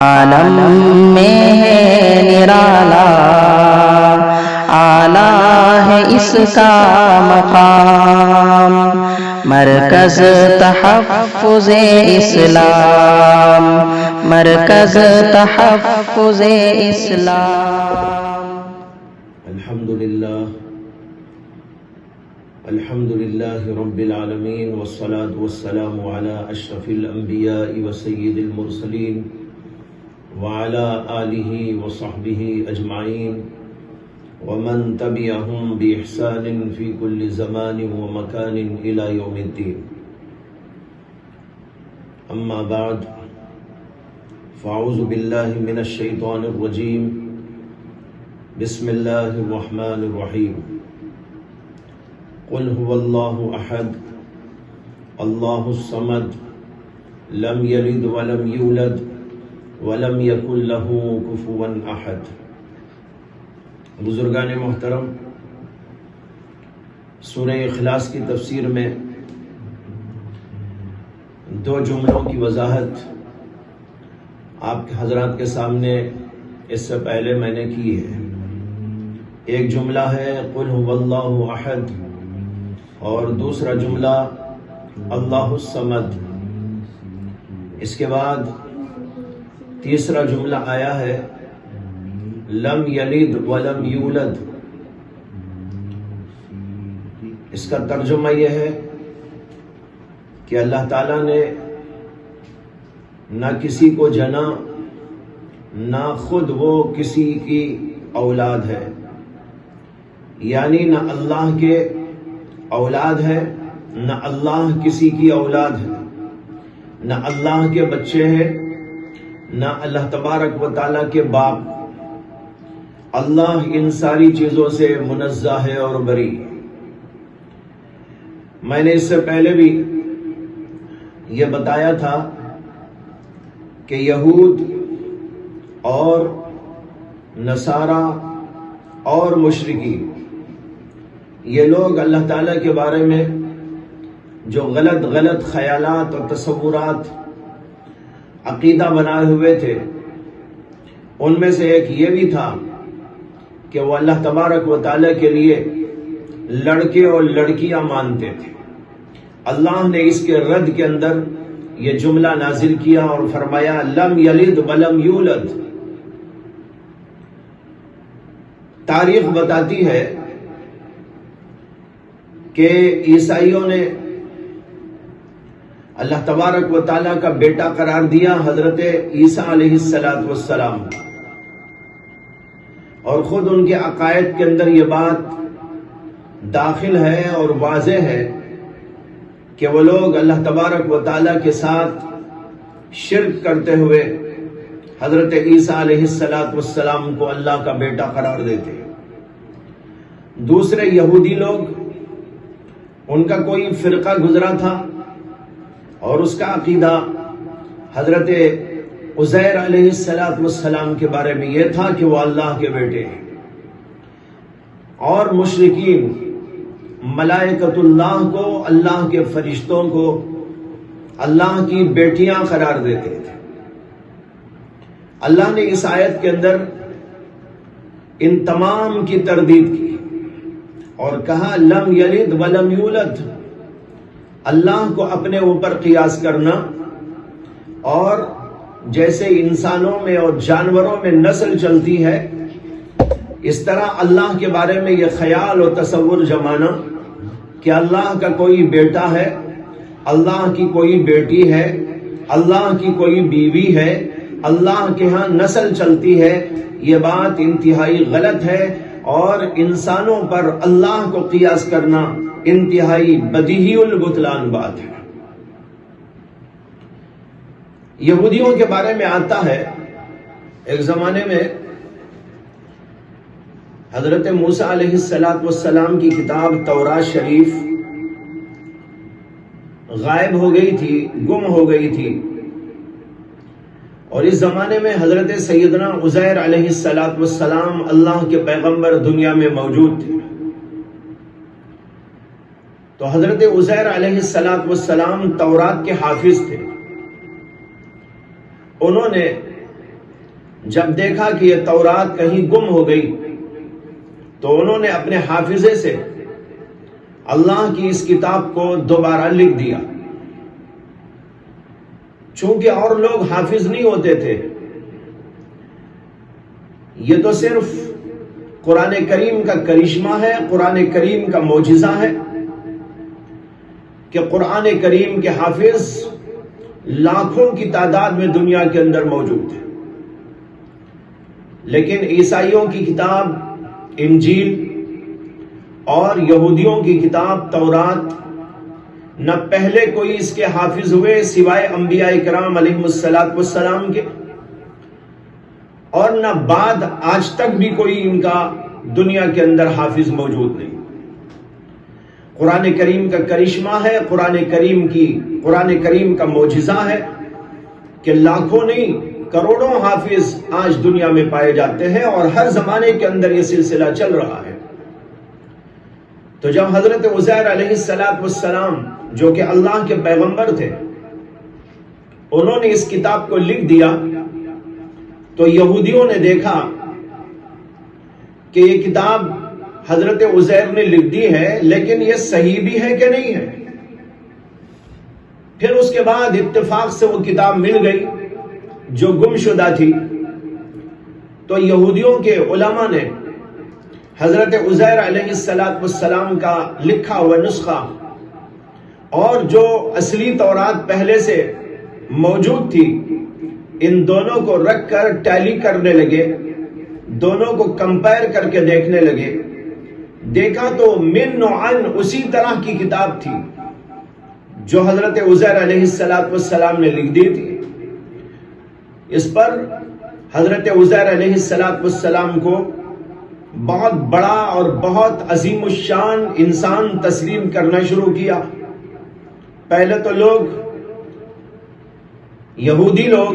عالم میں ہے نرالا، اعلیٰ ہے اس کا مقام، مرکز تحفظ اسلام، مرکز تحفظ اسلام۔ الحمدللہ رب العالمین والصلاة والسلام علی اشرف الانبیاء وسید المرسلین وعلی آلہ وصحبہ اجمعین ومن تبعہم بإحسان فی کل زمان ومکان الی یوم الدین۔ اما بعد فاعوذ باللہ من الشیطان الرجیم، بسم اللہ الرحمن الرحیم۔ قل هو اللہ احد اللہ الصمد لم یلد ولم یولد ولم یکن لہ کفوا احد۔ بزرگان محترم، سورہ اخلاص کی تفسیر میں دو جملوں کی وضاحت آپ کے حضرات کے سامنے اس سے پہلے میں نے کی ہے۔ ایک جملہ ہے قل هو اللہ احد، اور دوسرا جملہ اللہ الصمد۔ اس کے بعد تیسرا جملہ آیا ہے لم یلد ولم یولد۔ اس کا ترجمہ یہ ہے کہ اللہ تعالیٰ نے نہ کسی کو جنا، نہ خود وہ کسی کی اولاد ہے، یعنی نہ اللہ کے اولاد ہے، نہ اللہ کسی کی اولاد ہے، نہ اللہ کے بچے ہیں، نہ اللہ تبارک و تعالیٰ کے باپ۔ اللہ ان ساری چیزوں سے منزہ ہے اور بری۔ میں نے اس سے پہلے بھی یہ بتایا تھا کہ یہود اور نصارہ اور مشرکی، یہ لوگ اللہ تعالیٰ کے بارے میں جو غلط خیالات اور تصورات عقیدہ بنائے ہوئے تھے، ان میں سے ایک یہ بھی تھا کہ وہ اللہ تبارک و تعالیٰ کے لیے لڑکے اور لڑکیاں مانتے تھے۔ اللہ نے اس کے رد کے اندر یہ جملہ نازل کیا اور فرمایا لم یلد ولم یولد۔ تاریخ بتاتی ہے کہ عیسائیوں نے اللہ تبارک و تعالیٰ کا بیٹا قرار دیا حضرت عیسیٰ علیہ السلام، اور خود ان کے عقائد کے اندر یہ بات داخل ہے اور واضح ہے کہ وہ لوگ اللہ تبارک و تعالیٰ کے ساتھ شرک کرتے ہوئے حضرت عیسیٰ علیہ السلام کو اللہ کا بیٹا قرار دیتے۔ دوسرے یہودی لوگ، ان کا کوئی فرقہ گزرا تھا اور اس کا عقیدہ حضرت عزیر علیہ السلام کے بارے میں یہ تھا کہ وہ اللہ کے بیٹے ہیں۔ اور مشرکین ملائکۃ اللہ کو، اللہ کے فرشتوں کو اللہ کی بیٹیاں قرار دیتے تھے۔ اللہ نے اس آیت کے اندر ان تمام کی تردید کی اور کہا لم یلد ولم یولد۔ اللہ کو اپنے اوپر قیاس کرنا، اور جیسے انسانوں میں اور جانوروں میں نسل چلتی ہے، اس طرح اللہ کے بارے میں یہ خیال اور تصور جمانا کہ اللہ کا کوئی بیٹا ہے، اللہ کی کوئی بیٹی ہے، اللہ کی کوئی بیوی ہے، اللہ کے ہاں نسل چلتی ہے، یہ بات انتہائی غلط ہے، اور انسانوں پر اللہ کو قیاس کرنا انتہائی بدیہی البطلان بات ہے۔ یہودیوں کے بارے میں آتا ہے، ایک زمانے میں حضرت موسیٰ علیہ السلام کی کتاب تورات شریف غائب ہو گئی تھی، گم ہو گئی تھی، اور اس زمانے میں حضرت سیدنا عزیر علیہ السلام اللہ کے پیغمبر دنیا میں موجود تھے۔ تو حضرت عزیر علیہ السلام تورات کے حافظ تھے۔ انہوں نے جب دیکھا کہ یہ تورات کہیں گم ہو گئی تو انہوں نے اپنے حافظے سے اللہ کی اس کتاب کو دوبارہ لکھ دیا. چونکہ اور لوگ حافظ نہیں ہوتے تھے، یہ تو صرف قرآن کریم کا کرشمہ ہے، قرآن کریم کا معجزہ ہے کہ قرآن کریم کے حافظ لاکھوں کی تعداد میں دنیا کے اندر موجود ہیں. لیکن عیسائیوں کی کتاب انجیل اور یہودیوں کی کتاب تورات، نہ پہلے کوئی اس کے حافظ ہوئے سوائے انبیاء کرام علیہ السلام کے، اور نہ بعد آج تک بھی کوئی ان کا دنیا کے اندر حافظ موجود نہیں. قرآن کریم کا کرشمہ ہے، قرآن کریم کا معجزہ ہے کہ لاکھوں نہیں کروڑوں حافظ آج دنیا میں پائے جاتے ہیں، اور ہر زمانے کے اندر یہ سلسلہ چل رہا ہے. تو جب حضرت عزیر علیہ السلام جو کہ اللہ کے پیغمبر تھے، انہوں نے اس کتاب کو لکھ دیا تو یہودیوں نے دیکھا کہ یہ کتاب حضرت عزیر نے لکھ دی ہے، لیکن یہ صحیح بھی ہے کہ نہیں ہے. پھر اس کے بعد اتفاق سے وہ کتاب مل گئی جو گم شدہ تھی. تو یہودیوں کے علماء نے حضرت عزیر علیہ السلام کا لکھا ہوا نسخہ اور جو اصلی تورات پہلے سے موجود تھی، ان دونوں کو رکھ کر ٹیلی کرنے لگے، دونوں کو کمپائر کر کے دیکھنے لگے. دیکھا تو من نوعن اسی طرح کی کتاب تھی جو حضرت عزیر علیہ السلام نے لکھ دی تھی. اس پر حضرت عزیر علیہ السلام کو بہت بڑا اور بہت عظیم الشان انسان تسلیم کرنا شروع کیا. پہلے تو یہودی لوگ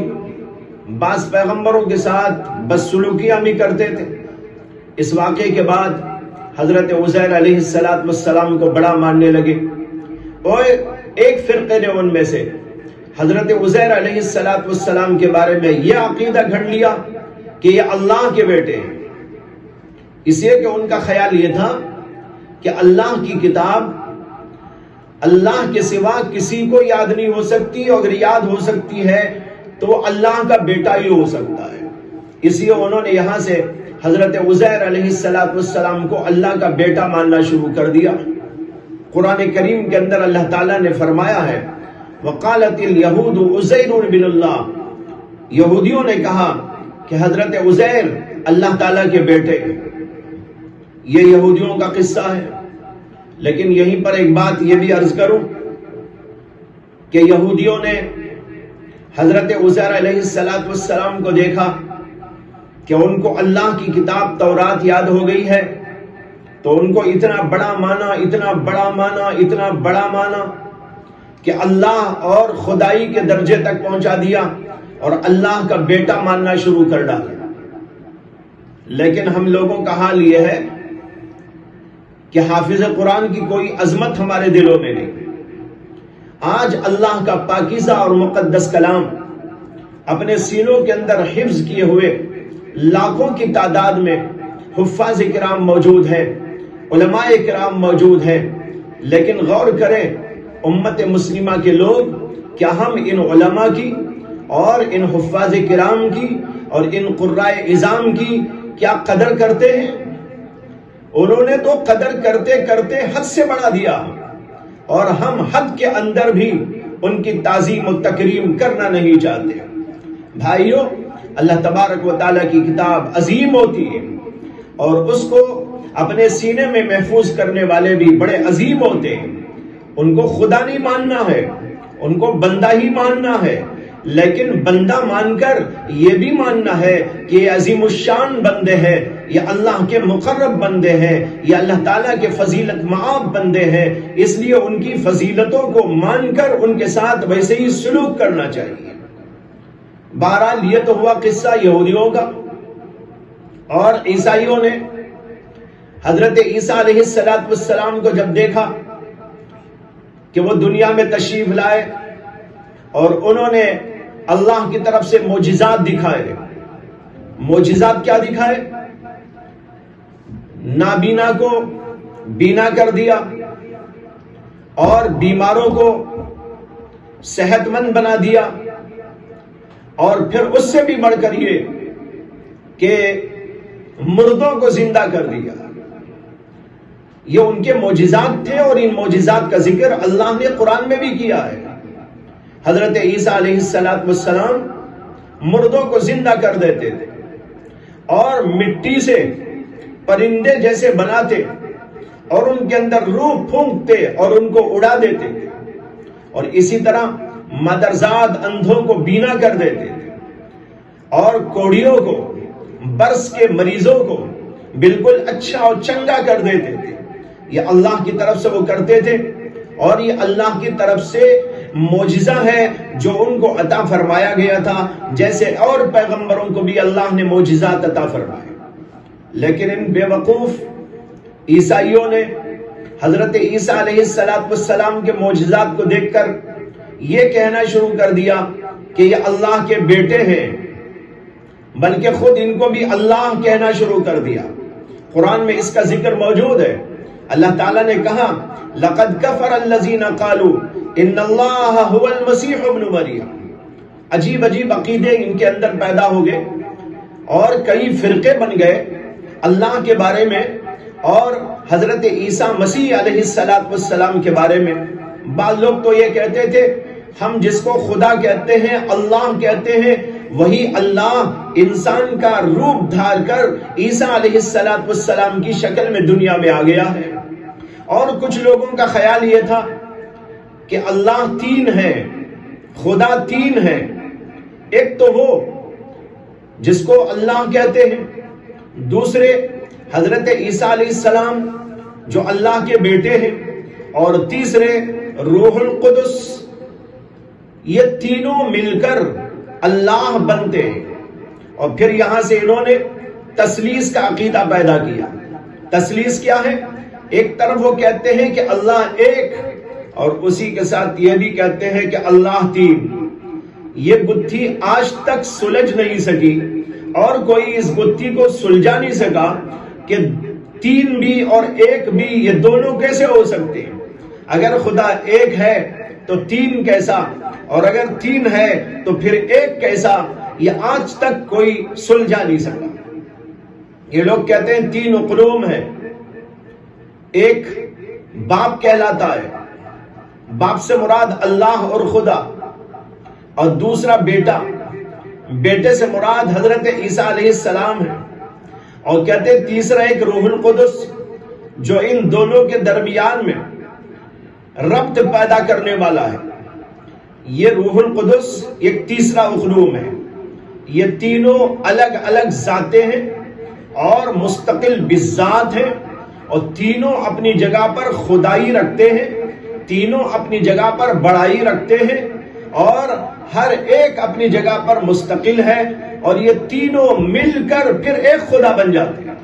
بعض پیغمبروں کے ساتھ بدسلوکیاں بھی کرتے تھے. اس واقعے کے بعد حضرت عزیر علیہ السلام کو بڑا ماننے لگے، اور ایک فرقے نے ان میں سے حضرت عزیر علیہ السلام کے بارے میں یہ عقیدہ گھڑ لیا کہ یہ اللہ کے بیٹے ہیں. اس لیے کہ ان کا خیال یہ تھا کہ اللہ کی کتاب اللہ کے سوا کسی کو یاد نہیں ہو سکتی، اور اگر یاد ہو سکتی ہے تو اللہ کا بیٹا ہی ہو سکتا ہے. اس لیے انہوں نے یہاں سے حضرت عزیر علیہ السلام کو اللہ کا بیٹا ماننا شروع کر دیا. قرآن کریم کے اندر اللہ تعالیٰ نے فرمایا ہے وقالت اليہود عزیر بن اللہ، یہودیوں نے کہا کہ حضرت عزیر اللہ تعالیٰ کے بیٹے. یہ یہودیوں کا قصہ ہے. لیکن یہیں پر ایک بات یہ بھی عرض کروں کہ یہودیوں نے حضرت عزیر علیہ السلام کو دیکھا کہ ان کو اللہ کی کتاب تورات یاد ہو گئی ہے، تو ان کو اتنا بڑا مانا کہ اللہ اور خدائی کے درجے تک پہنچا دیا اور اللہ کا بیٹا ماننا شروع کر ڈالا. لیکن ہم لوگوں کا حال یہ ہے کہ حافظ قرآن کی کوئی عظمت ہمارے دلوں میں نہیں. آج اللہ کا پاکیزہ اور مقدس کلام اپنے سینوں کے اندر حفظ کیے ہوئے لاکھوں کی تعداد میں حفاظ کرام موجود ہیں، علماء کرام موجود ہیں. لیکن غور کریں امت مسلمہ کے لوگ، کیا ہم ان علماء کی اور ان حفاظ کرام کی اور ان قرائے عظام کی کیا قدر کرتے ہیں؟ انہوں نے تو قدر کرتے کرتے حد سے بڑھا دیا، اور ہم حد کے اندر بھی ان کی تعظیم و تکریم کرنا نہیں چاہتے. بھائیو، اللہ تبارک و تعالیٰ کی کتاب عظیم ہوتی ہے، اور اس کو اپنے سینے میں محفوظ کرنے والے بھی بڑے عظیم ہوتے ہیں. ان کو خدا نہیں ماننا ہے، ان کو بندہ ہی ماننا ہے. لیکن بندہ مان کر یہ بھی ماننا ہے کہ یہ عظیم الشان بندے ہیں، یہ اللہ کے مقرب بندے ہیں، یہ اللہ تعالیٰ کے فضیلت معاب بندے ہیں. اس لیے ان کی فضیلتوں کو مان کر ان کے ساتھ ویسے ہی سلوک کرنا چاہیے. بہرحال یہ تو ہوا قصہ یہودیوں کا. اور عیسائیوں نے حضرت عیسیٰ علیہ السلام کو جب دیکھا کہ وہ دنیا میں تشریف لائے اور انہوں نے اللہ کی طرف سے معجزات دکھائے معجزات کیا دکھائے؟ نابینا کو بینا کر دیا اور بیماروں کو صحت مند بنا دیا، اور پھر اس سے بھی بڑھ کر یہ کہ مردوں کو زندہ کر دیا۔ یہ ان کے معجزات تھے، اور ان معجزات کا ذکر اللہ نے قرآن میں بھی کیا ہے۔ حضرت عیسیٰ علیہ السلام مردوں کو زندہ کر دیتے تھے اور مٹی سے پرندے جیسے بناتے اور ان کے اندر روح پھونکتے اور ان کو اڑا دیتے تھے، اور اسی طرح مدرزاد اندھوں کو بینا کر دیتے تھے، اور کوڑیوں کو، برس کے مریضوں کو بالکل اچھا اور چنگا کر دیتے تھے۔ یہ اللہ کی طرف سے وہ کرتے تھے، اور یہ اللہ کی طرف سے معجزہ ہے جو ان کو عطا فرمایا گیا تھا، جیسے اور پیغمبروں کو بھی اللہ نے معجزات عطا فرمائے۔ لیکن ان بے وقوف عیسائیوں نے حضرت عیسیٰ علیہ السلام کے معجزات کو دیکھ کر یہ کہنا شروع کر دیا کہ یہ اللہ کے بیٹے ہیں، بلکہ خود ان کو بھی اللہ کہنا شروع کر دیا۔ قرآن میں اس کا ذکر موجود ہے۔ اللہ تعالیٰ نے کہا لَقَدْ كَفَرَ الَّذِينَ قَالُوا إِنَّ اللَّهَ هُوَ الْمَسِيحُ ابْنُ مَرْيَمَ۔ عجیب عجیب عقیدے ان کے اندر پیدا ہو گئے، اور کئی فرقے بن گئے اللہ کے بارے میں اور حضرت عیسیٰ مسیح علیہ السلام کے بارے میں۔ بعض لوگ تو یہ کہتے تھے ہم جس کو خدا کہتے ہیں، اللہ کہتے ہیں، وہی اللہ انسان کا روپ دھار کر عیسیٰ علیہ السلام کی شکل میں دنیا میں آ گیا ہے۔ اور کچھ لوگوں کا خیال یہ تھا کہ اللہ تین ہے، خدا تین ہے، ایک تو وہ جس کو اللہ کہتے ہیں، دوسرے حضرت عیسیٰ علیہ السلام جو اللہ کے بیٹے ہیں، اور تیسرے روح القدس۔ یہ تینوں مل کر اللہ بنتے ہیں، اور پھر یہاں سے انہوں نے تثلیث کا عقیدہ پیدا کیا۔ تثلیث کیا ہے؟ ایک طرف وہ کہتے ہیں کہ اللہ ایک، اور اسی کے ساتھ یہ بھی کہتے ہیں کہ اللہ تین۔ یہ گتھی آج تک سلجھ نہیں سکی، اور کوئی اس گتھی کو سلجھا نہیں سکا کہ تین بھی اور ایک بھی یہ دونوں کیسے ہو سکتے ہیں۔ اگر خدا ایک ہے تو تین کیسا، اور اگر تین ہے تو پھر ایک کیسا؟ یہ آج تک کوئی سلجھا نہیں سکا۔ یہ لوگ کہتے ہیں تین اقلوم ہے، ایک باپ کہلاتا ہے، باپ سے مراد اللہ اور خدا، اور دوسرا بیٹا، بیٹے سے مراد حضرت عیسیٰ علیہ السلام ہے، اور کہتے ہیں تیسرا ایک روح القدس جو ان دونوں کے درمیان میں ربط پیدا کرنے والا ہے۔ یہ روح القدس ایک تیسرا اقلوم ہے۔ یہ تینوں الگ الگ ذاتیں ہیں اور مستقل بذات ہیں، اور تینوں اپنی جگہ پر خدائی رکھتے ہیں، تینوں اپنی جگہ پر بڑائی رکھتے ہیں، اور ہر ایک اپنی جگہ پر مستقل ہے، اور یہ تینوں مل کر پھر ایک خدا بن جاتے ہیں۔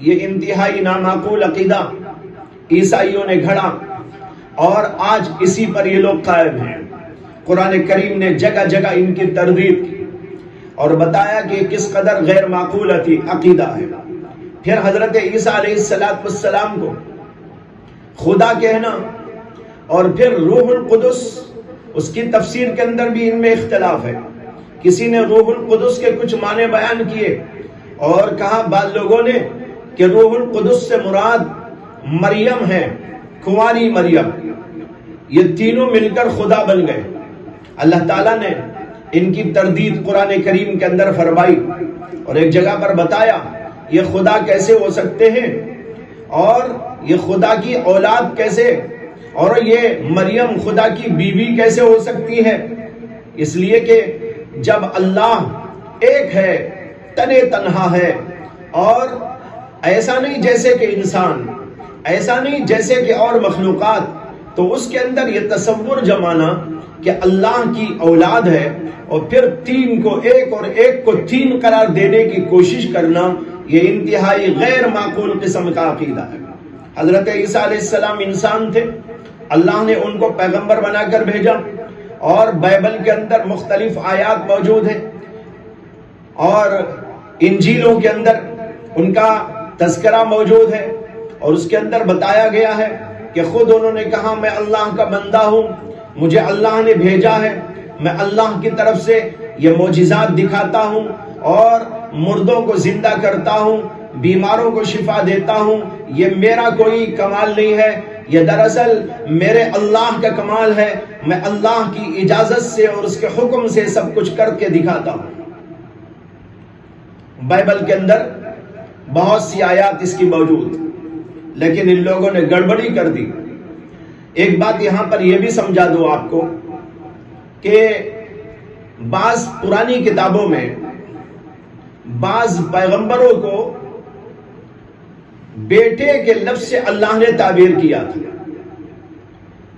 یہ انتہائی نامعقول عقیدہ عیسائیوں نے گھڑا، اور آج اسی پر یہ لوگ قائم ہیں۔ قرآن کریم نے جگہ جگہ ان کی تردید کی اور بتایا کہ کس قدر غیر معقول عقیدہ ہے۔ پھر حضرت عیسیٰ علیہ السلام کو خدا کہنا، اور پھر روح القدس، اس کی تفسیر کے اندر بھی ان میں اختلاف ہے۔ کسی نے روح القدس کے کچھ معنی بیان کیے، اور کہا بعض لوگوں نے کہ روح القدس سے مراد مریم ہے، کنواری مریم۔ یہ تینوں مل کر خدا بن گئے۔ اللہ تعالیٰ نے ان کی تردید قرآن کریم کے اندر فرمائی، اور ایک جگہ پر بتایا یہ خدا کیسے ہو سکتے ہیں، اور یہ خدا کی اولاد کیسے، اور یہ مریم خدا کی بیوی کیسے ہو سکتی ہے؟ اس لیے کہ جب اللہ ایک ہے، تنے تنہا ہے، اور ایسا نہیں جیسے کہ انسان، ایسا نہیں جیسے کہ اور مخلوقات، تو اس کے اندر یہ تصور جمانا کہ اللہ کی اولاد ہے، اور پھر تین کو ایک اور ایک کو تین قرار دینے کی کوشش کرنا، یہ انتہائی غیر معقول قسم کا عقیدہ ہے۔ حضرت عیسیٰ علیہ السلام انسان تھے، اللہ نے ان کو پیغمبر بنا کر بھیجا، اور بائبل کے اندر مختلف آیات موجود ہیں اور انجیلوں کے اندر ان کا تذکرہ موجود ہے، اور اس کے اندر بتایا گیا ہے کہ خود انہوں نے کہا میں اللہ کا بندہ ہوں، مجھے اللہ نے بھیجا ہے، میں اللہ کی طرف سے یہ معجزات دکھاتا ہوں اور مردوں کو زندہ کرتا ہوں، بیماروں کو شفا دیتا ہوں، یہ میرا کوئی کمال نہیں ہے، یہ دراصل میرے اللہ کا کمال ہے، میں اللہ کی اجازت سے اور اس کے حکم سے سب کچھ کر کے دکھاتا ہوں۔ بائبل کے اندر بہت سی آیات اس کی موجود، لیکن ان لوگوں نے گڑبڑی کر دی۔ ایک بات یہاں پر یہ بھی سمجھا دوں آپ کو کہ بعض پرانی کتابوں میں بعض پیغمبروں کو بیٹے کے لفظ سے اللہ نے تعبیر کیا تھا۔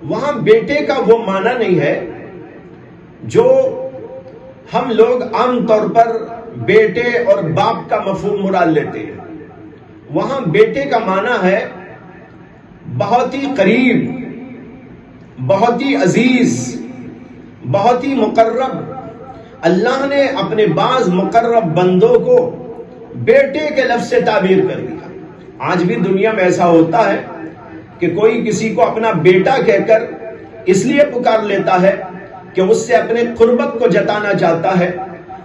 وہاں بیٹے کا وہ معنی نہیں ہے جو ہم لوگ عام طور پر بیٹے اور باپ کا مفہوم مراد لیتے ہیں۔ وہاں بیٹے کا معنی ہے بہت ہی قریب، بہت ہی عزیز، بہت ہی مقرب۔ اللہ نے اپنے بعض مقرب بندوں کو بیٹے کے لفظ سے تعبیر کر دیا۔ آج بھی دنیا میں ایسا ہوتا ہے کہ کوئی کسی کو اپنا بیٹا کہہ کر اس لیے پکار لیتا ہے کہ اس سے اپنے قربت کو جتانا چاہتا ہے،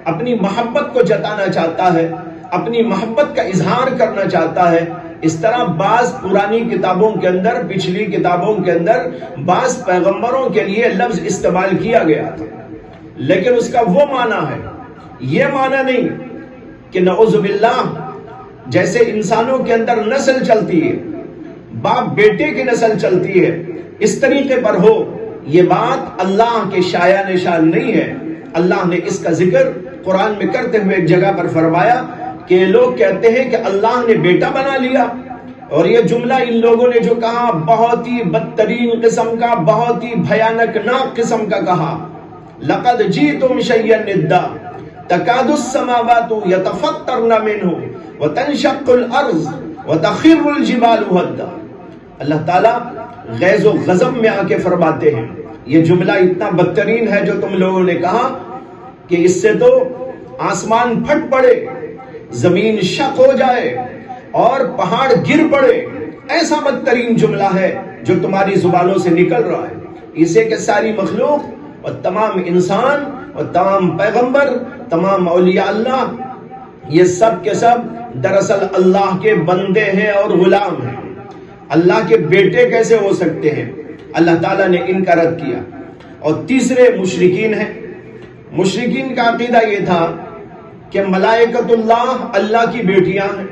اپنی محبت کو جتانا چاہتا ہے، اپنی محبت کا اظہار کرنا چاہتا ہے۔ اس طرح بعض پرانی کتابوں کے اندر، پچھلی کتابوں کے اندر بعض پیغمبروں کے لیے لفظ استعمال کیا گیا تھا، لیکن اس کا وہ معنی ہے، یہ معنی نہیں کہ نعوذ باللہ جیسے انسانوں کے اندر نسل چلتی ہے، باپ بیٹے کی نسل چلتی ہے، اس طریقے پر ہو، یہ بات اللہ کے شایع نشان نہیں ہے۔ اللہ نے اس کا ذکر قرآن میں کرتے ہوئے ایک جگہ پر فرمایا کہ لوگ کہتے ہیں کہ اللہ نے بیٹا بنا لیا، اور یہ جملہ ان لوگوں نے جو کہا بہت ہی بدترین قسم کا، بہت ہی بھیانک ناک قسم کا کہا۔ لقد جئتم شیئا ندا تکاد السماوات یتفطرن منہ وتنشق الارض وتخر الجبال هدا۔ اللہ تعالیٰ غیظ و غضب میں آ کے فرماتے ہیں یہ جملہ اتنا بدترین ہے جو تم لوگوں نے کہا کہ اس سے تو آسمان پھٹ پڑے، زمین شق ہو جائے اور پہاڑ گر پڑے، ایسا بدترین جملہ ہے جو تمہاری زبانوں سے نکل رہا ہے۔ اسے کہ ساری مخلوق اور تمام انسان اور تمام پیغمبر، تمام اولیاء اللہ، یہ سب کے سب دراصل اللہ کے بندے ہیں اور غلام ہیں۔ اللہ کے بیٹے کیسے ہو سکتے ہیں؟ اللہ تعالیٰ نے ان کا رد کیا۔ اور تیسرے مشرکین ہیں۔ مشرکین کا عقیدہ یہ تھا کہ ملائکۃ اللہ اللہ کی بیٹیاں ہیں،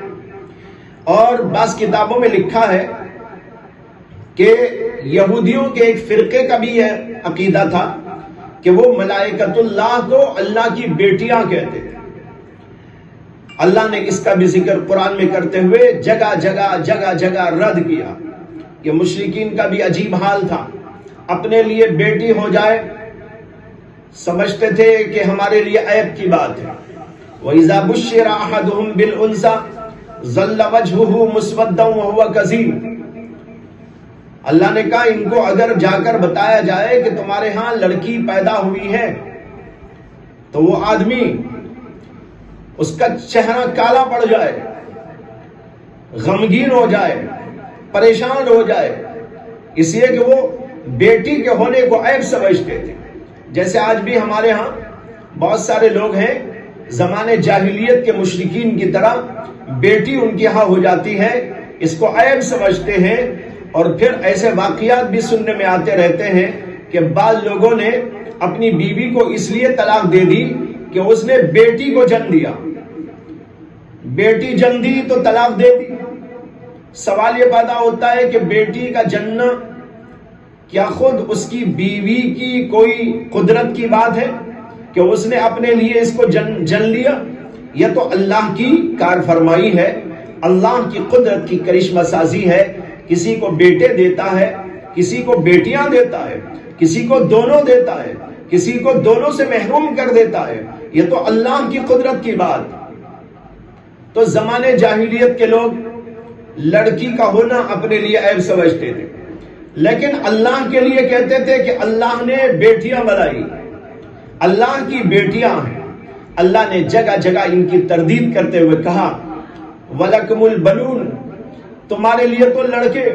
اور بعض کتابوں میں لکھا ہے کہ یہودیوں کے ایک فرقے کا بھی یہ عقیدہ تھا کہ وہ ملائکۃ اللہ کو اللہ کی بیٹیاں کہتے تھے۔ اللہ نے اس کا بھی ذکر قرآن میں کرتے ہوئے جگہ جگہ رد کیا۔ یہ مشرکین کا بھی عجیب حال تھا، اپنے لیے بیٹی ہو جائے سمجھتے تھے کہ ہمارے لیے عیب کی بات ہے۔ وَإِذَا بُشِّرَ أَحَدُهُمْ بِالْأُنثَىٰ ظَلَّ وَجْهُهُ مُسْوَدًّا وَهُوَ كَظِيمٌ۔ اللہ نے کہا ان کو اگر جا کر بتایا جائے کہ تمہارے ہاں لڑکی پیدا ہوئی ہے تو وہ آدمی، اس کا چہرہ کالا پڑ جائے، غمگین ہو جائے، پریشان ہو جائے، اس لیے کہ وہ بیٹی کے ہونے کو عیب سمجھتے تھے۔ جیسے آج بھی ہمارے ہاں بہت سارے لوگ ہیں زمانے جاہلیت کے مشرکین کی طرح، بیٹی ان کے ہاں ہو جاتی ہے، اس کو عیب سمجھتے ہیں، اور پھر ایسے واقعات بھی سننے میں آتے رہتے ہیں کہ بعض لوگوں نے اپنی بیوی کو اس لیے طلاق دے دی کہ اس نے بیٹی کو جنم دیا، بیٹی جنم دی تو طلاق دے دی۔ سوال یہ پیدا ہوتا ہے کہ بیٹی کا جننا کیا خود اس کی بیوی کی کوئی قدرت کی بات ہے کہ اس نے اپنے لیے اس کو جن لیا؟ یہ تو اللہ کی کار فرمائی ہے، اللہ کی قدرت کی کرشمہ سازی ہے۔ کسی کو بیٹے دیتا ہے، کسی کو بیٹیاں دیتا ہے، کسی کو دونوں دیتا ہے، کسی کو دونوں سے محروم کر دیتا ہے، یہ تو اللہ کی قدرت کی بات۔ تو زمانے جاہلیت کے لوگ لڑکی کا ہونا اپنے لیے عیب سمجھتے تھے، لیکن اللہ کے لیے کہتے تھے کہ اللہ نے بیٹیاں بنائی، اللہ کی بیٹیاں ہیں۔ اللہ نے جگہ جگہ ان کی تردید کرتے ہوئے کہا وَلَكُمُ الْبَنُونَ، تمہارے لیے تو لڑکے،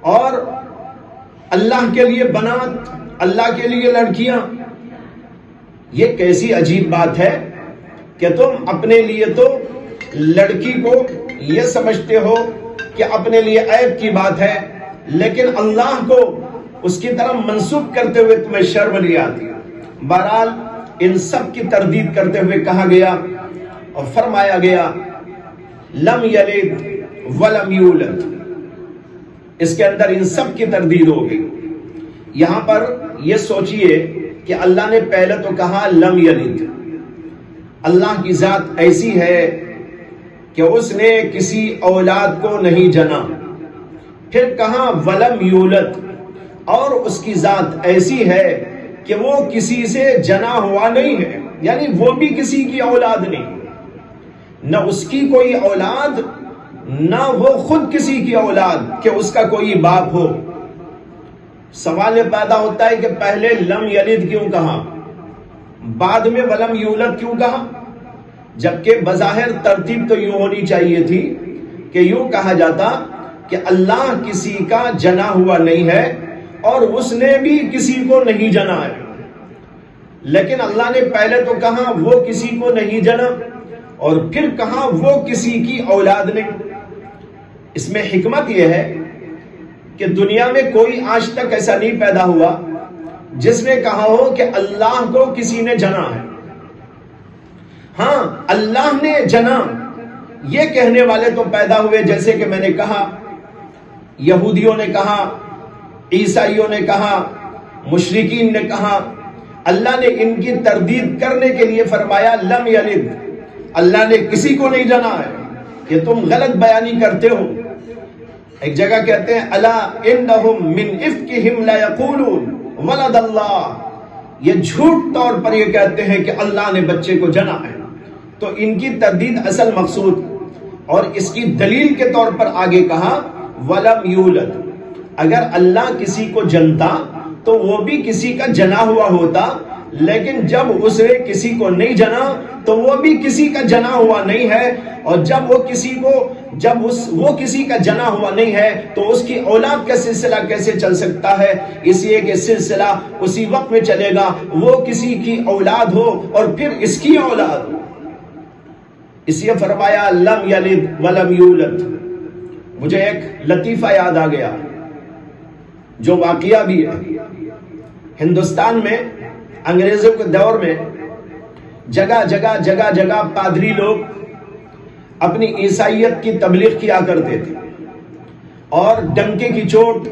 اور اللہ کے لیے بنات، اللہ کے لیے لڑکیاں۔ یہ کیسی عجیب بات ہے کہ تم اپنے لیے تو لڑکی کو یہ سمجھتے ہو کہ اپنے لیے عیب کی بات ہے، لیکن اللہ کو اس کی طرف منسوب کرتے ہوئے تمہیں شرم نہیں آتی۔ بہرحال ان سب کی تردید کرتے ہوئے کہا گیا اور فرمایا گیا لم یلد ولم یولد، اس کے اندر ان سب کی تردید ہو گئی۔ یہاں پر یہ سوچئے کہ اللہ نے پہلے تو کہا لم یلد، اللہ کی ذات ایسی ہے کہ اس نے کسی اولاد کو نہیں جنا، پھر کہا ولم یولد، اور اس کی ذات ایسی ہے کہ وہ کسی سے جنا ہوا نہیں ہے، یعنی وہ بھی کسی کی اولاد نہیں، نہ اس کی کوئی اولاد نہ وہ خود کسی کی اولاد کہ اس کا کوئی باپ ہو۔ سوال یہ پیدا ہوتا ہے کہ پہلے لم یلد کیوں کہا، بعد میں ولم یولد کیوں کہا، جبکہ بظاہر ترتیب تو یوں ہونی چاہیے تھی کہ یوں کہا جاتا کہ اللہ کسی کا جنا ہوا نہیں ہے اور اس نے بھی کسی کو نہیں جنا ہے، لیکن اللہ نے پہلے تو کہا وہ کسی کو نہیں جنا اور پھر کہا وہ کسی کی اولاد نہیں۔ اس میں حکمت یہ ہے کہ دنیا میں کوئی آج تک ایسا نہیں پیدا ہوا جس نے کہا ہو کہ اللہ کو کسی نے جنا ہے۔ ہاں، اللہ نے جنا یہ کہنے والے تو پیدا ہوئے، جیسے کہ میں نے کہا یہودیوں نے کہا، عیسائیوں نے کہا، مشرکین نے کہا۔ اللہ نے ان کی تردید کرنے کے لیے فرمایا لم یلد، اللہ نے کسی کو نہیں جنا ہے، کہ تم غلط بیانی کرتے ہو۔ ایک جگہ کہتے ہیں الا انہم من افکہم لا یقولون ولد اللہ، یہ جھوٹ طور پر یہ کہتے ہیں کہ اللہ نے بچے کو جنا ہے۔ تو ان کی تردید اصل مقصود اور اس کی دلیل کے طور پر آگے کہا ولم یولد، اگر اللہ کسی کو جنتا تو وہ بھی کسی کا جنا ہوا ہوتا، لیکن جب اس نے کسی کو نہیں جنا تو وہ بھی کسی کا جنا ہوا نہیں ہے، اور جب وہ کسی کا جنا ہوا نہیں ہے تو اس کی اولاد کا سلسلہ کیسے چل سکتا ہے؟ اس لیے کہ سلسلہ اسی وقت میں چلے گا وہ کسی کی اولاد ہو اور پھر اس کی اولاد ہو۔ اس لیے فرمایا لم یلد ولم یولد۔ مجھے ایک لطیفہ یاد آ گیا جو واقعہ بھی ہے۔ ہندوستان میں انگریزوں کے دور میں جگہ جگہ پادری لوگ اپنی عیسائیت کی تبلیغ کیا کرتے تھے اور ڈنکے کی چوٹ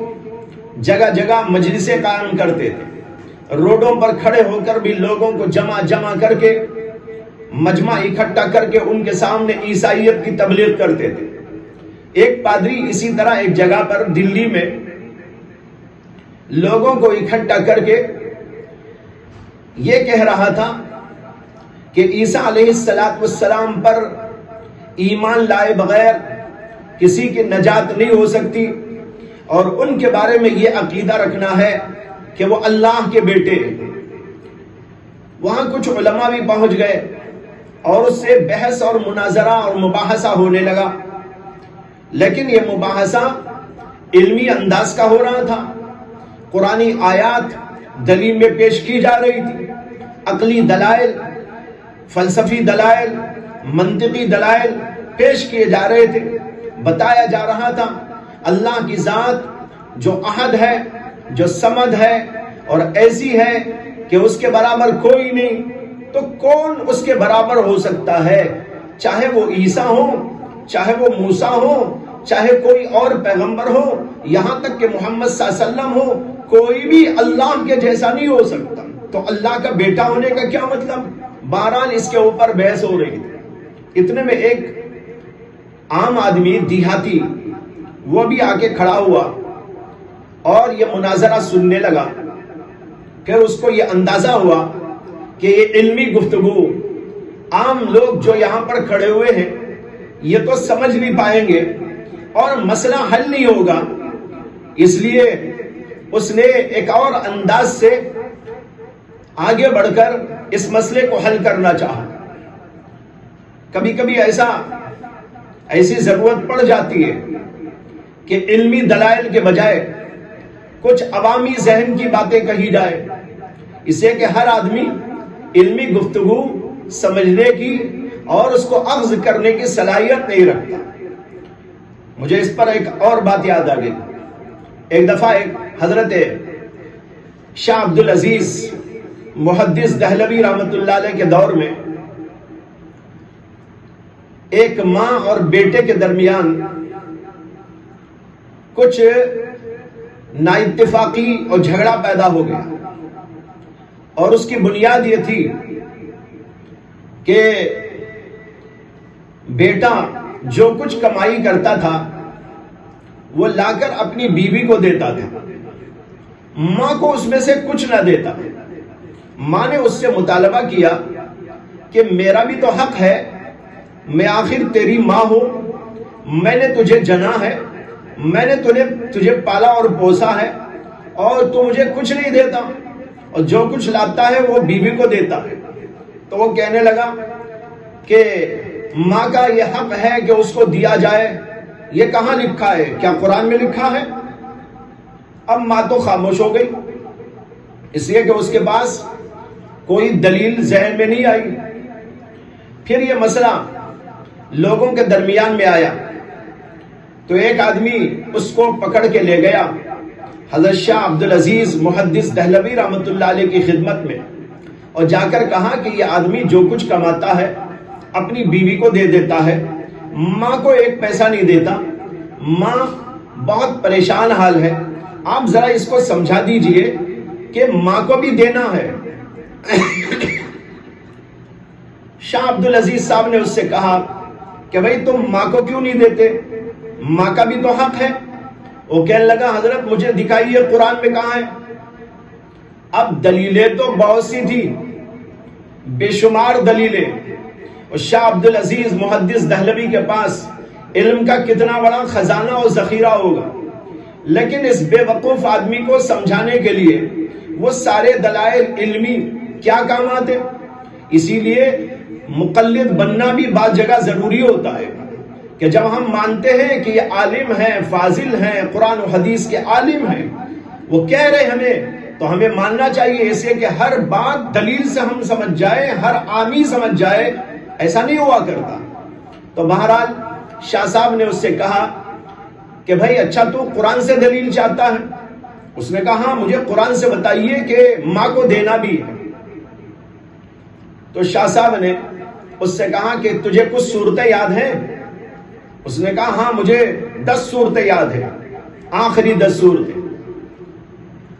جگہ جگہ مجلسیں قائم کرتے تھے، روڈوں پر کھڑے ہو کر بھی لوگوں کو جمع کر کے مجمع اکٹھا کر کے ان کے سامنے عیسائیت کی تبلیغ کرتے تھے۔ ایک پادری اسی طرح ایک جگہ پر دلی میں لوگوں کو اکٹھا کر کے یہ کہہ رہا تھا کہ عیسیٰ علیہ السلام پر ایمان لائے بغیر کسی کی نجات نہیں ہو سکتی، اور ان کے بارے میں یہ عقیدہ رکھنا ہے کہ وہ اللہ کے بیٹے ہیں۔ وہاں کچھ علماء بھی پہنچ گئے اور اس سے بحث اور مناظرہ اور مباحثہ ہونے لگا، لیکن یہ مباحثہ علمی انداز کا ہو رہا تھا، قرآنی آیات دلیل میں پیش کی جا رہی تھی، عقلی دلائل، فلسفی دلائل، منطقی دلائل پیش کیے جا رہے تھے۔ بتایا جا رہا تھا اللہ کی ذات جو احد ہے، جو صمد ہے اور ایسی ہے کہ اس کے برابر کوئی نہیں، تو کون اس کے برابر ہو سکتا ہے؟ چاہے وہ عیسیٰ ہو، چاہے وہ موسیٰ ہو، چاہے کوئی اور پیغمبر ہو، یہاں تک کہ محمد صلی اللہ علیہ وسلم ہو، کوئی بھی اللہ کے جیسا نہیں ہو سکتا، تو اللہ کا بیٹا ہونے کا کیا مطلب؟ بہرحال اس کے اوپر بحث ہو رہی تھی۔ اتنے میں ایک عام آدمی دیہاتی وہ بھی آ کے کھڑا ہوا اور یہ مناظرہ سننے لگا۔ پھر اس کو یہ اندازہ ہوا کہ یہ علمی گفتگو عام لوگ جو یہاں پر کھڑے ہوئے ہیں یہ تو سمجھ نہیں پائیں گے اور مسئلہ حل نہیں ہوگا، اس لیے اس نے ایک اور انداز سے آگے بڑھ کر اس مسئلے کو حل کرنا چاہا۔ کبھی کبھی ایسی ضرورت پڑ جاتی ہے کہ علمی دلائل کے بجائے کچھ عوامی ذہن کی باتیں کہی جائے، اسے کہ ہر آدمی علمی گفتگو سمجھنے کی اور اس کو اخذ کرنے کی صلاحیت نہیں رکھتا۔ مجھے اس پر ایک اور بات یاد آ گئی۔ ایک دفعہ حضرت شاہ عبدالعزیز محدث دہلوی رحمت اللہ علیہ کے دور میں ایک ماں اور بیٹے کے درمیان کچھ نااتفاقی اور جھگڑا پیدا ہو گیا، اور اس کی بنیاد یہ تھی کہ بیٹا جو کچھ کمائی کرتا تھا وہ لا کر اپنی بیوی کو دیتا تھا، ماں کو اس میں سے کچھ نہ دیتا۔ ماں نے اس سے مطالبہ کیا کہ میرا بھی تو حق ہے، میں آخر تیری ماں ہوں، میں نے تجھے جنا ہے، میں نے تجھے پالا اور پوسا ہے، اور تو مجھے کچھ نہیں دیتا، اور جو کچھ لاتا ہے وہ بیوی کو دیتا ہے۔ تو وہ کہنے لگا کہ ماں کا یہ حق ہے کہ اس کو دیا جائے، یہ کہاں لکھا ہے؟ کیا قرآن میں لکھا ہے؟ اب ماں تو خاموش ہو گئی، اس لیے کہ اس کے پاس کوئی دلیل ذہن میں نہیں آئی۔ پھر یہ مسئلہ لوگوں کے درمیان میں آیا تو ایک آدمی اس کو پکڑ کے لے گیا حضرت شاہ عبدالعزیز محدث دہلوی رحمت اللہ علیہ کی خدمت میں، اور جا کر کہا کہ یہ آدمی جو کچھ کماتا ہے اپنی بیوی کو دے دیتا ہے، ماں کو ایک پیسہ نہیں دیتا، ماں بہت پریشان حال ہے، آپ ذرا اس کو سمجھا دیجئے کہ ماں کو بھی دینا ہے۔ شاہ عبدالعزیز صاحب نے اس سے کہا کہ بھئی تم ماں کو کیوں نہیں دیتے؟ ماں کا بھی تو حق ہے۔ وہ کہنے لگا حضرت مجھے دکھائیے قرآن میں کہاں ہے۔ اب دلیلیں تو بہت سی تھی، بے شمار دلیلیں، اور شاہ عبدالعزیز محدث دہلوی کے پاس علم کا کتنا بڑا خزانہ اور ذخیرہ ہوگا، لیکن اس بے وقوف آدمی کو سمجھانے کے لیے وہ سارے دلائل علمی کیا کام آتے؟ اسی لیے مقلد بننا بھی بعض جگہ ضروری ہوتا ہے کہ جب ہم مانتے ہیں کہ یہ عالم ہیں، فاضل ہیں، قرآن و حدیث کے عالم ہیں، وہ کہہ رہے ہمیں، تو ہمیں ماننا چاہیے، اسے کہ ہر بات دلیل سے ہم سمجھ جائیں، ہر عامی سمجھ جائے، ایسا نہیں ہوا کرتا۔ تو بہرحال شاہ صاحب نے اس سے کہا کہ بھائی اچھا تو قرآن سے دلیل چاہتا ہے؟ اس نے کہا ہاں مجھے قرآن سے بتائیے کہ ماں کو دینا بھی ہے۔ تو شاہ صاحب نے اس سے کہا کہ تجھے کچھ صورتیں یاد ہیں؟ اس نے کہا ہاں مجھے 10 صورتیں یاد ہیں، آخری 10 صورتیں۔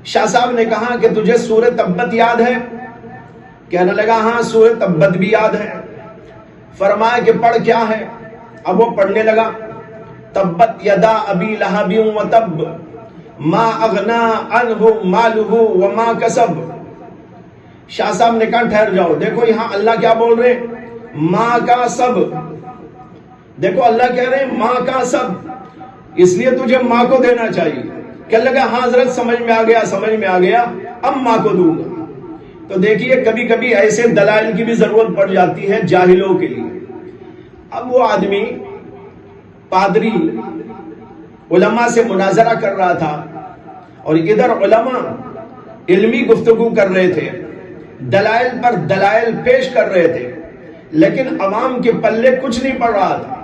شاہ صاحب نے کہا کہ تجھے سورہ تبت یاد ہے؟ کہنے لگا ہاں سورہ تبت بھی یاد ہے۔ فرمایا کہ پڑھ کیا ہے؟ اب وہ پڑھنے لگا تبت یدا ابی لہب وتب ما اغنا عنہ مالہ وما کسب۔ شاہ صاحب نے کہا ٹھہر جاؤ، دیکھو یہاں اللہ کیا بول رہے ہیں؟ ماں کا سب۔ دیکھو اللہ کہہ رہے ہیں ماں کا سب، اس لیے تجھے ماں کو دینا چاہیے۔ کہنے لگا ہاں حضرت سمجھ میں آ گیا، سمجھ میں آ گیا، اب ماں کو دوں گا۔ تو دیکھیے کبھی کبھی ایسے دلائل کی بھی ضرورت پڑ جاتی ہے جاہلوں کے لیے۔ اب وہ آدمی پادری علماء سے مناظرہ کر رہا تھا، اور ادھر علماء علمی گفتگو کر رہے تھے، دلائل پر دلائل پیش کر رہے تھے، لیکن عوام کے پلے کچھ نہیں پڑ رہا تھا۔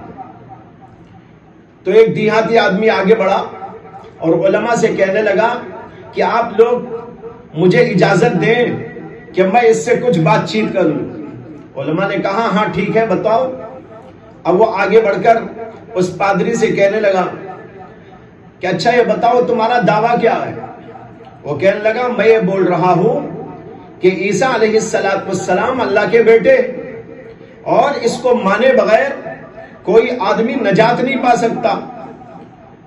تو ایک دیہاتی آدمی آگے بڑھا اور علماء سے کہنے لگا کہ آپ لوگ مجھے اجازت دیں کہ میں اس سے کچھ بات چیت کر لوں۔ علماء نے کہا ہاں ٹھیک ہے بتاؤ۔ اب وہ آگے بڑھ کر اس پادری سے کہنے لگا کہ اچھا یہ بتاؤ تمہارا دعویٰ کیا ہے؟ وہ کہنے لگا میں یہ بول رہا ہوں کہ عیسیٰ علیہ السلام اللہ کے بیٹے، اور اس کو مانے بغیر کوئی آدمی نجات نہیں پا سکتا۔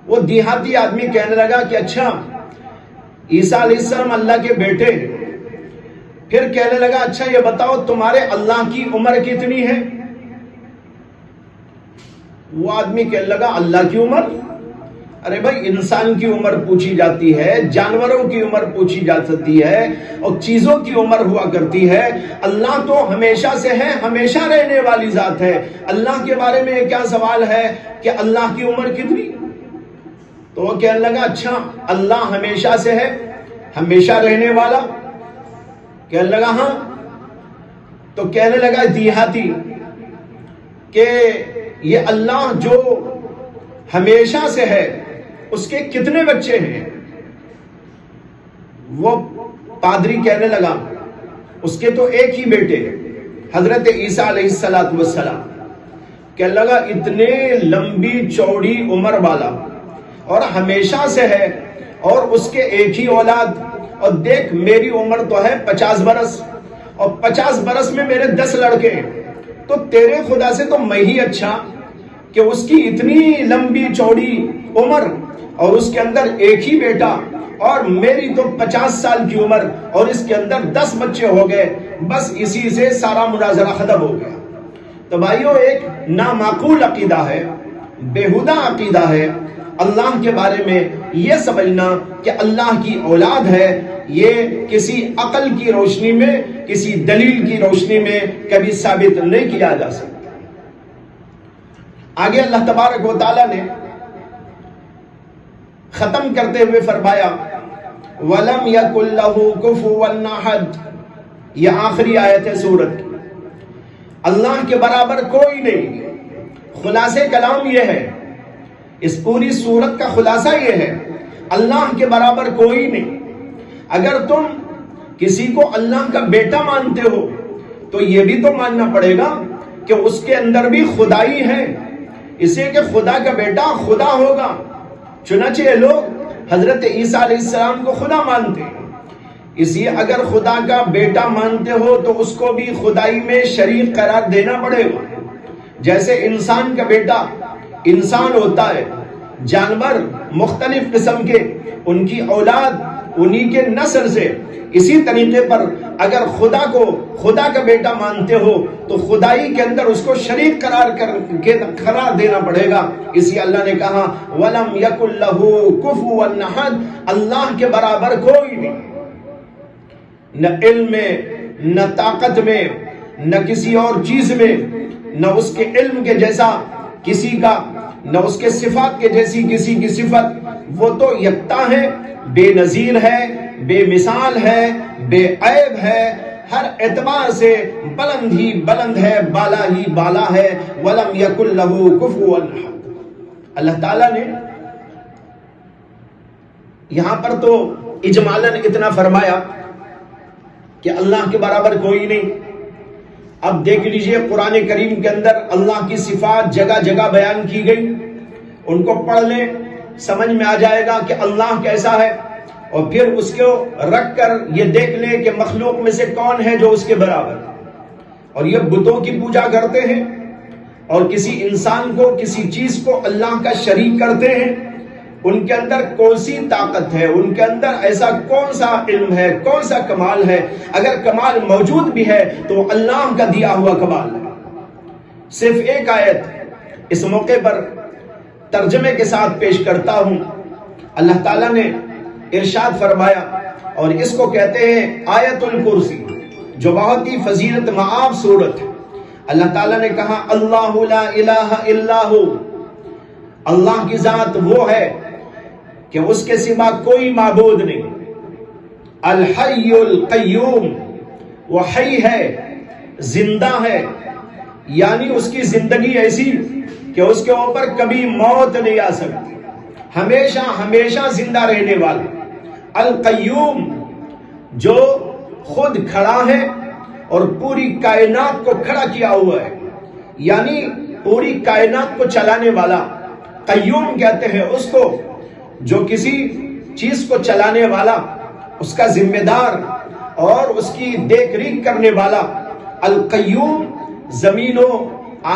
وہ دیہاتی آدمی کہنے لگا کہ اچھا عیسیٰ علیہ السلام اللہ کے بیٹے، پھر کہنے لگا اچھا یہ بتاؤ تمہارے اللہ کی عمر کتنی ہے؟ وہ آدمی کہنے لگا اللہ کی عمر؟ ارے بھائی انسان کی عمر پوچھی جاتی ہے، جانوروں کی عمر پوچھی جا سکتی ہے، اور چیزوں کی عمر ہوا کرتی ہے۔ اللہ تو ہمیشہ سے ہے، ہمیشہ رہنے والی ذات ہے۔ اللہ کے بارے میں کیا سوال ہے کہ اللہ کی عمر کتنی؟ تو وہ کہنے لگا اچھا اللہ ہمیشہ سے ہے، ہمیشہ رہنے والا؟ کہنے لگا ہاں۔ تو کہنے لگا دیہاتی کہ یہ اللہ جو ہمیشہ سے ہے اس کے کتنے بچے ہیں؟ وہ پادری کہنے لگا اس کے تو ایک ہی بیٹے ہیں، حضرت عیسیٰ علیہ السلام۔ کہنے لگا اتنے لمبی چوڑی عمر والا اور ہمیشہ سے ہے اور اس کے ایک ہی اولاد، اور دیکھ میری عمر تو ہے 50 برس، اور 50 برس میں میرے 10 لڑکے ہیں، تو تیرے خدا سے تو میں ہی اچھا کہ اس کی اتنی لمبی چوڑی عمر اور اس کے اندر ایک ہی بیٹا، اور میری تو 50 سال کی عمر اور اس کے اندر 10 بچے ہو گئے، بس اسی سے سارا مناظرہ ختم ہو گیا۔ تو بھائیو ایک نامعقول عقیدہ ہے، بیہودہ عقیدہ ہے اللہ کے بارے میں یہ سمجھنا کہ اللہ کی اولاد ہے۔ یہ کسی عقل کی روشنی میں، کسی دلیل کی روشنی میں کبھی ثابت نہیں کیا جا سکتا۔ آگے اللہ تبارک و تعالی نے ختم کرتے ہوئے فرمایا وَلَمْ يَكُنْ لَهُ كُفُوًا أَحَدٌ، یہ آخری آیت ہے سورت کی۔ اللہ کے برابر کوئی نہیں۔ خلاصے کلام یہ ہے، اس پوری سورت کا خلاصہ یہ ہے اللہ کے برابر کوئی نہیں۔ اگر تم کسی کو اللہ کا بیٹا مانتے ہو تو یہ بھی تو ماننا پڑے گا کہ اس کے اندر بھی خدائی ہے، اسے کہ خدا کا بیٹا خدا ہوگا۔ چنانچہ یہ لوگ حضرت عیسیٰ علیہ السلام کو خدا مانتے ہیں، اس لیے اگر خدا کا بیٹا مانتے ہو تو اس کو بھی خدائی میں شریک قرار دینا پڑے گا۔ جیسے انسان کا بیٹا انسان ہوتا ہے، جانور مختلف قسم کے ان کی اولاد انہی کے نسل سے، اسی طریقے پر اگر خدا کو خدا کا بیٹا مانتے ہو تو خدائی کے اندر اس کو شریک قرار دینا پڑے گا۔ اسی اللہ نے کہا وَلَمْ يَكُنْ لَهُ كُفُوًا أَحَدٌ، اللہ کے برابر کوئی نہیں، نہ علم میں، نہ طاقت میں، نہ کسی اور چیز میں، نہ اس کے علم کے جیسا کسی کا، نہ اس کے صفات کے جیسی کسی کی صفت۔ وہ تو یکتا ہے، بے نظیر ہے، بے مثال ہے، بے عیب ہے، ہر اعتبار سے بلند ہی بلند ہے، بالا ہی بالا ہے۔ وَلَمْ يَكُنْ لَهُ كُفُوًا أَحَدٌ۔ اللہ تعالیٰ نے یہاں پر تو اجمالاً اتنا فرمایا کہ اللہ کے برابر کوئی نہیں۔ اب دیکھ لیجئے قرآن کریم کے اندر اللہ کی صفات جگہ جگہ بیان کی گئی، ان کو پڑھ لیں سمجھ میں آ جائے گا کہ اللہ کیسا ہے، اور پھر اس کو رکھ کر یہ دیکھ لیں کہ مخلوق میں سے کون ہے جو اس کے برابر، اور یہ بتوں کی پوجا کرتے ہیں اور کسی انسان کو کسی چیز کو اللہ کا شریک کرتے ہیں۔ ان کے اندر کون سی طاقت ہے، ان کے اندر ایسا کون سا علم ہے، کون سا کمال ہے؟ اگر کمال موجود بھی ہے تو اللہ کا دیا ہوا کمال ہے۔ صرف ایک آیت اس موقع پر ترجمے کے ساتھ پیش کرتا ہوں۔ اللہ تعالیٰ نے ارشاد فرمایا، اور اس کو کہتے ہیں آیت الکرسی، جو بہت ہی فضیلت معاف صورت ہے۔ اللہ تعالیٰ نے کہا اللہ لا الہ الا ہو، اللہ کی ذات وہ ہے کہ اس کے سوا کوئی معبود نہیں۔ الحی القیوم، وہ حی ہے، زندہ ہے، یعنی اس کی زندگی ایسی کہ اس کے اوپر کبھی موت نہیں آ سکتی، ہمیشہ ہمیشہ زندہ رہنے والا۔ القیوم، جو خود کھڑا ہے اور پوری کائنات کو کھڑا کیا ہوا ہے، یعنی پوری کائنات کو چلانے والا۔ قیوم کہتے ہیں اس کو جو کسی چیز کو چلانے والا، اس کا ذمہ دار اور اس کی دیکھ ریکھ کرنے والا۔ القیوم زمینوں،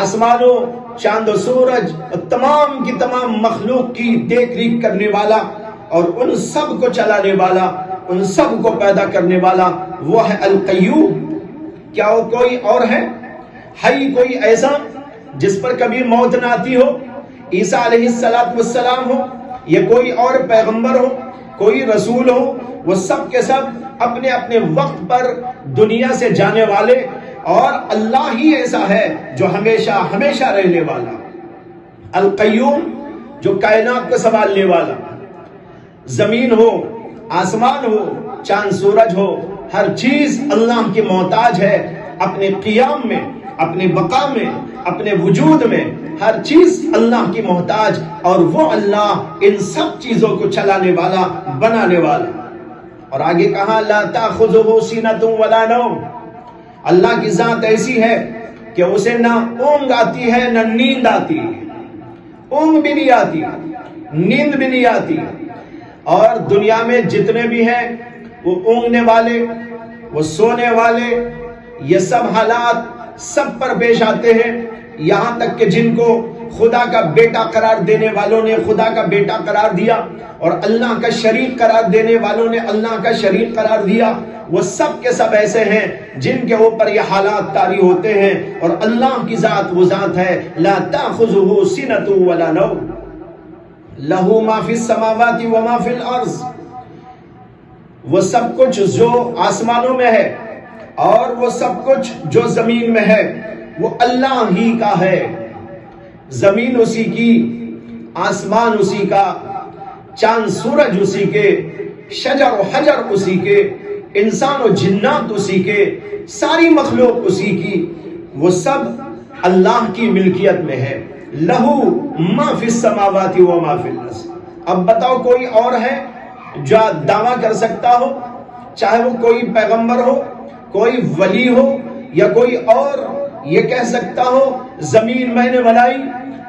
آسمانوں، چاند و سورج اور تمام کی تمام مخلوق کی دیکھ ریکھ کرنے والا، اور ان سب کو چلانے والا، ان سب کو پیدا کرنے والا، وہ ہے القیوم۔ کیا وہ کوئی اور ہے؟ حی کوئی ایسا جس پر کبھی موت نہ آتی ہو؟ عیسیٰ علیہ السلام ہو، یہ کوئی اور پیغمبر ہو، کوئی رسول ہو، وہ سب کے سب اپنے اپنے وقت پر دنیا سے جانے والے، اور اللہ ہی ایسا ہے جو ہمیشہ ہمیشہ رہنے والا، القیوم جو کائنات کو سنبھالنے والا۔ زمین ہو، آسمان ہو، چاند سورج ہو، ہر چیز اللہ کی محتاج ہے، اپنے قیام میں، اپنے بقا میں، اپنے وجود میں ہر چیز اللہ کی محتاج، اور وہ اللہ ان سب چیزوں کو چلانے والا، بنانے والا۔ اور آگے کہا لا تأخذہ سینۃ ولا نوم، اللہ کی ذات ایسی ہے کہ اسے نہ اونگ آتی ہے نہ نیند آتی، اونگ بھی نہیں آتی، نیند بھی نہیں آتی۔ اور دنیا میں جتنے بھی ہیں وہ اونگنے والے، وہ سونے والے، یہ سب حالات سب پر پیش آتے ہیں، یہاں تک کہ جن کو خدا کا بیٹا قرار دینے والوں نے خدا کا بیٹا قرار دیا، اور اللہ کا شریک قرار دینے والوں نے اللہ کا شریک قرار دیا، وہ سب کے سب ایسے ہیں جن کے اوپر یہ حالات طاری ہوتے ہیں۔ اور اللہ کی ذات وہ ذات ہے لا تأخذہ سنۃ ولا نوم، لہ ما فی السماوات وما فی الارض، وہ سب کچھ جو آسمانوں میں ہے اور وہ سب کچھ جو زمین میں ہے وہ اللہ ہی کا ہے۔ زمین اسی کی، آسمان اسی کا، چاند سورج اسی کے، شجر و حجر اسی کے، انسان و جنات اسی کے، ساری مخلوق اسی کی، وہ سب اللہ کی ملکیت میں ہے۔ لہو ما فی السماوات و ما فی الارض۔ اب بتاؤ کوئی اور ہے جو دعویٰ کر سکتا ہو، چاہے وہ کوئی پیغمبر ہو، کوئی ولی ہو، یا کوئی اور یہ کہہ سکتا ہو زمین میں نے بنائی،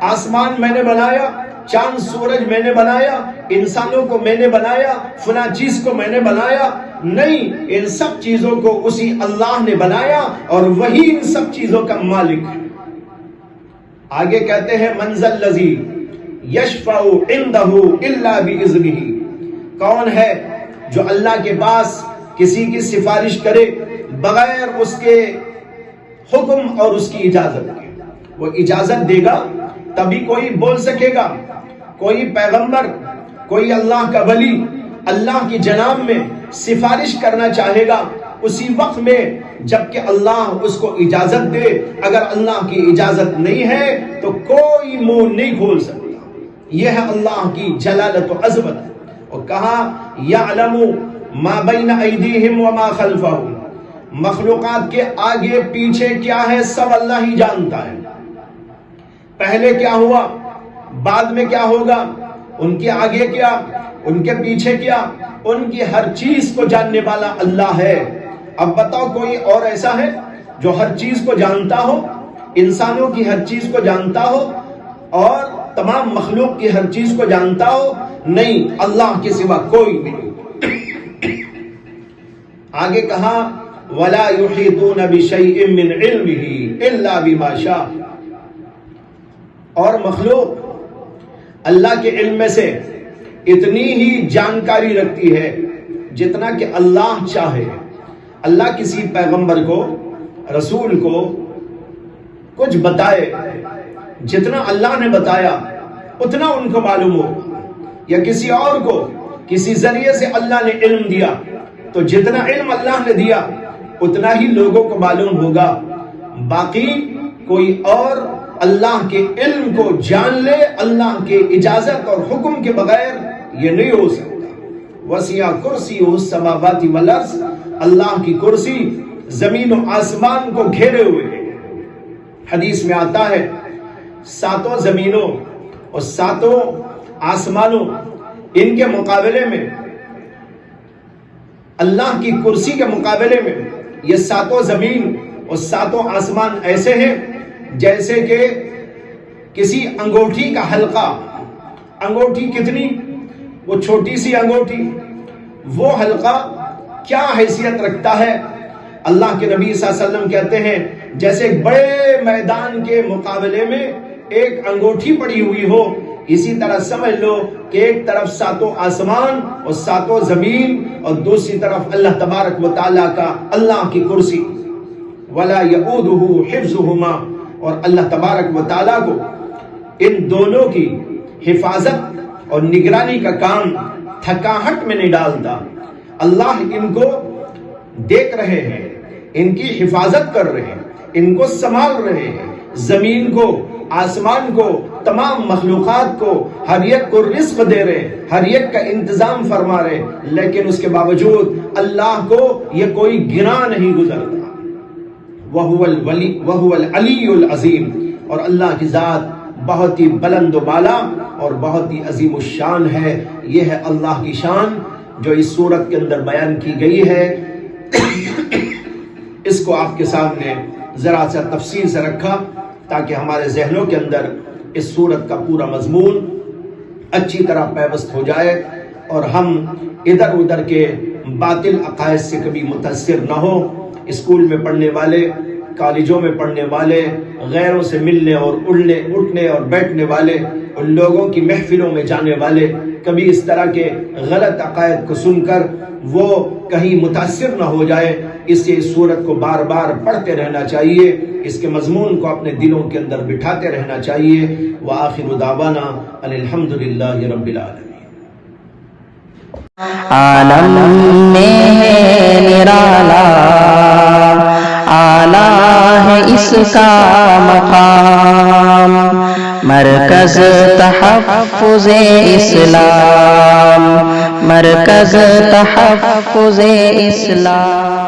آسمان میں نے بنایا، چاند سورج میں نے بنایا، انسانوں کو میں نے بنایا، فلاں چیز کو میں نے بنایا؟ نہیں، ان سب چیزوں کو اسی اللہ نے بنایا، اور وہی ان سب چیزوں کا مالک ہے۔ آگے کہتے ہیں من ذا الذی یشفع عندہ الا باذنہ، کون ہے جو اللہ کے پاس کسی کی سفارش کرے بغیر اس کے حکم اور اس کی اجازت کے؟ وہ اجازت دے گا تبھی کوئی بول سکے گا۔ کوئی پیغمبر، کوئی اللہ کا ولی اللہ کی جناب میں سفارش کرنا چاہے گا اسی وقت میں جبکہ اللہ اس کو اجازت دے، اگر اللہ کی اجازت نہیں ہے تو کوئی منہ نہیں کھول سکتا۔ یہ ہے اللہ کی جلالت و عظمت۔ اور کہا یعلم ما بین ایدیہم وما خلفہم، مخلوقات کے آگے پیچھے کیا ہے سب اللہ ہی جانتا ہے۔ پہلے کیا ہوا، بعد میں کیا ہوگا، ان کے آگے کیا، ان کے پیچھے کیا، ان کی ہر چیز کو جاننے والا اللہ ہے۔ اب بتاؤ کوئی اور ایسا ہے جو ہر چیز کو جانتا ہو، انسانوں کی ہر چیز کو جانتا ہو اور تمام مخلوق کی ہر چیز کو جانتا ہو؟ نہیں، اللہ کے سوا کوئی نہیں۔ آگے کہا وَلَا يُحِيطُونَ بِشَيْءٍ مِّنْ عِلْمِهِ إِلَّا بِمَا شَاءَ، اور مخلوق اللہ کے علم میں سے اتنی ہی جانکاری رکھتی ہے جتنا کہ اللہ چاہے۔ اللہ کسی پیغمبر کو، رسول کو کچھ بتائے، جتنا اللہ نے بتایا اتنا ان کو معلوم ہو، یا کسی اور کو کسی ذریعے سے اللہ نے علم دیا تو جتنا علم اللہ نے دیا اتنا ہی لوگوں کو معلوم ہوگا، باقی کوئی اور اللہ کے علم کو جان لے اللہ کے اجازت اور حکم کے بغیر یہ نہیں ہو سکتا۔ وسیع کرسیہ السماوات والارض، اللہ کی کرسی زمین و آسمان کو گھیرے ہوئے ہے۔ حدیث میں آتا ہے ساتوں زمینوں اور ساتوں آسمانوں ان کے مقابلے میں، اللہ کی کرسی کے مقابلے میں یہ ساتوں زمین اور ساتوں آسمان ایسے ہیں جیسے کہ کسی انگوٹھی کا حلقہ۔ انگوٹھی کتنی، وہ چھوٹی سی انگوٹھی، وہ حلقہ کیا حیثیت رکھتا ہے؟ اللہ کے نبی صلی اللہ علیہ وسلم کہتے ہیں جیسے ایک بڑے میدان کے مقابلے میں ایک انگوٹھی پڑی ہوئی ہو، اسی طرح سمجھ لو کہ ایک طرف ساتوں آسمان اور ساتوں زمین اور دوسری طرف اللہ تبارک و تعالیٰ کا، اللہ کی کرسی۔ وَلَا يَئُودُهُ حِفْظُهُمَا، اور اللہ تبارک و تعالیٰ کو ان دونوں کی حفاظت اور نگرانی کا کام تھکاہٹ میں نہیں ڈالتا. اللہ ان کو دیکھ رہے ہیں، ان کی حفاظت کر رہے ہیں، ان کو سنبھال رہے ہیں. زمین کو، آسمان کو، تمام مخلوقات کو، ہر ایک کو رزق دے رہے، ہر ایک کا انتظام فرما رہے، لیکن اس کے باوجود اللہ کو یہ کوئی گناہ نہیں گزرتا. وَهُوَ الْعَلِيُّ الْعَظِيمُ. اور اللہ کی ذات بہت ہی بلند و بالا اور بہت ہی عظیم الشان ہے. یہ ہے اللہ کی شان جو اس سورت کے اندر بیان کی گئی ہے. اس کو آپ کے سامنے ذرا سا تفصیل سے رکھا تاکہ ہمارے ذہنوں کے اندر اس سورت کا پورا مضمون اچھی طرح پیوست ہو جائے اور ہم ادھر ادھر کے باطل عقائد سے کبھی متاثر نہ ہو. اسکول میں پڑھنے والے، کالجوں میں پڑھنے والے، غیروں سے ملنے اور اٹھنے اور بیٹھنے والے، ان لوگوں کی محفلوں میں جانے والے کبھی اس طرح کے غلط عقائد کو سن کر وہ کہیں متاثر نہ ہو جائے. اس سے اس سورت کو بار بار پڑھتے رہنا چاہیے، اس کے مضمون کو اپنے دلوں کے اندر بٹھاتے رہنا چاہیے. وآخر دعوانا ان الحمدللہ رب العالمین. عالم میں نرالا اعلیٰ ہے اس کا مقام، مرکز تحفظ اسلام، مرکز تحفظ اسلام.